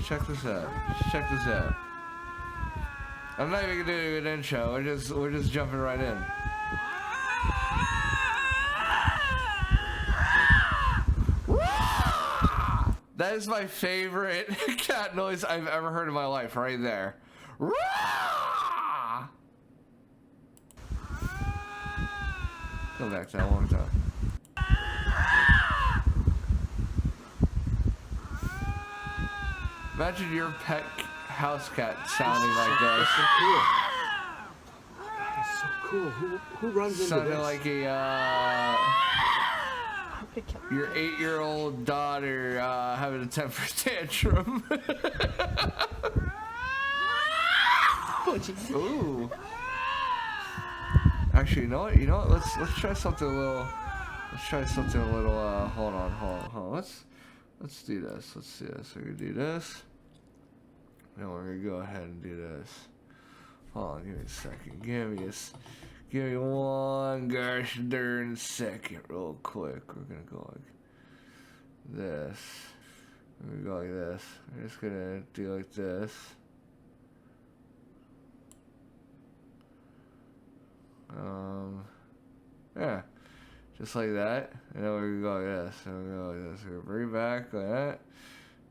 check this out. Check this out. I'm not even gonna do an intro. We're just jumping right in. That is my favorite cat noise I've ever heard in my life, right there. Go back to that one time. Imagine your pet house cat sounding like this. That is so cool. Who runs into Sounding this? like a your 8-year-old daughter having a temper tantrum. Ooh. Actually, you know what? Let's try something a little. Let's try something a little. Hold on. Let's do this. Let's do this. We're gonna do this. Then we're gonna go ahead and do this. Hold on, give me a second. Give me one gosh darn second, real quick. We're gonna go like this. We're gonna go like this. We're just gonna do like this. Yeah, just like that. And then we're gonna go like this. And we're gonna go like this. We're gonna bring it back like that.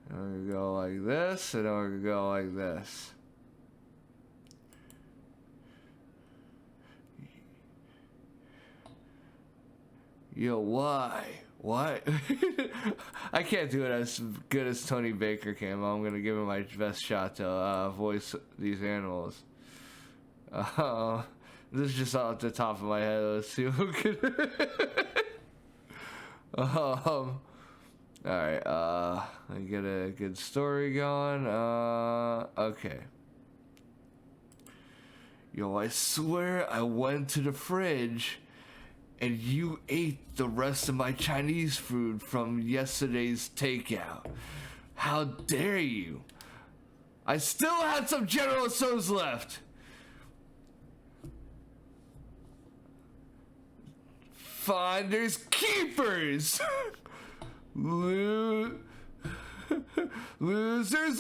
And we're gonna go like this. And then we're gonna go like this. Yo, why? What? I can't do it as good as Tony Baker can. I'm gonna give him my best shot to voice these animals. This is just off the top of my head. Let's see who can. Alright, let me get a good story going. Okay. Yo, I swear I went to the fridge and you ate the rest of my Chinese food from yesterday's takeout. How dare you? I still had some General Tso's left. Finders keepers. Losers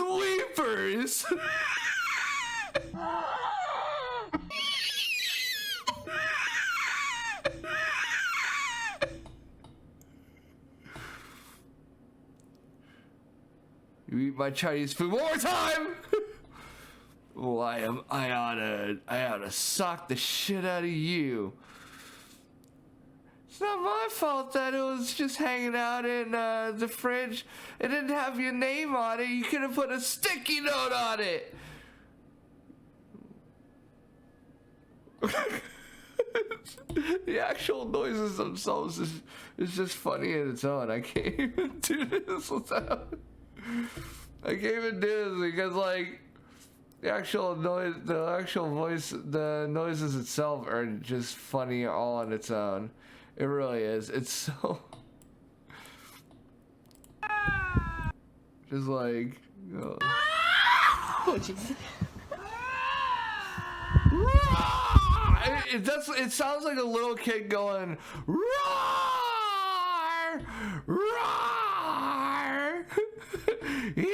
weepers. You eat my Chinese food one more time. Oh, I oughta sock the shit out of you. It's not my fault that it was just hanging out in the fridge. It didn't have your name on it. You could have put a sticky note on it. The actual noises themselves is just funny in its own. I can't even do this without. I can't even do this because like the actual noise, the actual voice, the noises itself are just funny all on its own. It really is. It's so just like it sounds like a little kid going roar, roar. Yeah.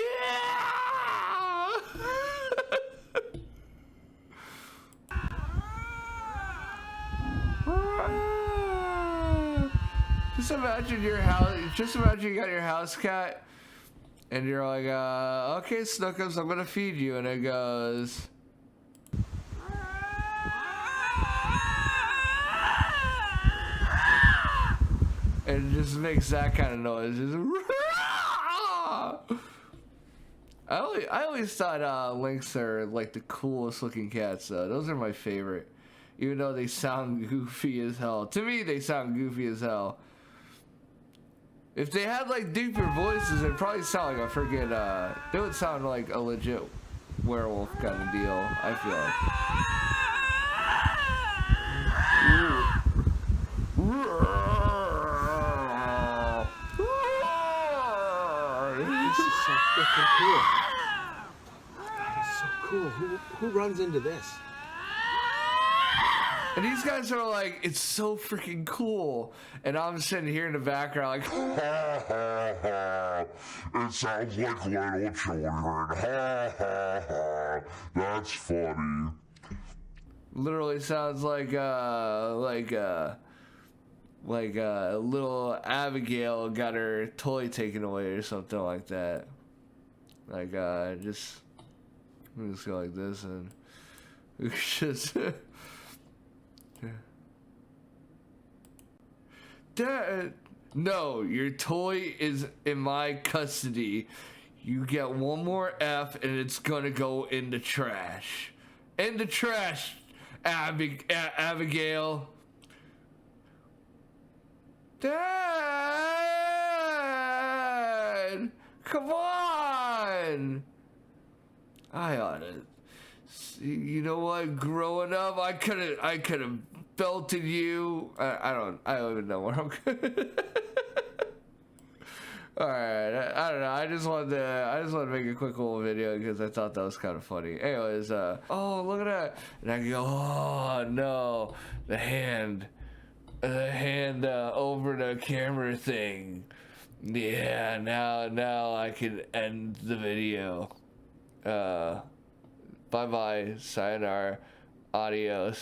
Just imagine your house. Just imagine you got your house cat, and you're like, "Okay, Snookums, I'm gonna feed you," and it goes. And it just makes that kind of noise. Just, I always thought Lynx are like the coolest looking cats though. Those are my favorite. Even though they sound goofy as hell. To me, they sound goofy as hell. If they had like deeper voices, it'd probably sound like a freaking, they would sound like a legit werewolf kind of deal, I feel like. This is so freaking cool. That is so cool. Who runs into this? And these guys are like, it's so freaking cool. And I'm sitting here in the background like, It sounds like little children. Ha ha. That's funny. Literally sounds like little Abigail got her toy taken away or something like that. Like just let me just go like this and just Dad, no, your toy is in my custody. You get one more F and it's gonna go in the trash. In the trash, Abigail. Dad! Come on! I ought to. You know what? Growing up, I could have belted you. I don't even know where I'm going. All right, I don't know. I just wanted to make a quick little video because I thought that was kind of funny. Anyways, oh look at that, and I can go, oh no, the hand over the camera thing. Yeah, now I can end the video. Bye bye, sayonara, adios.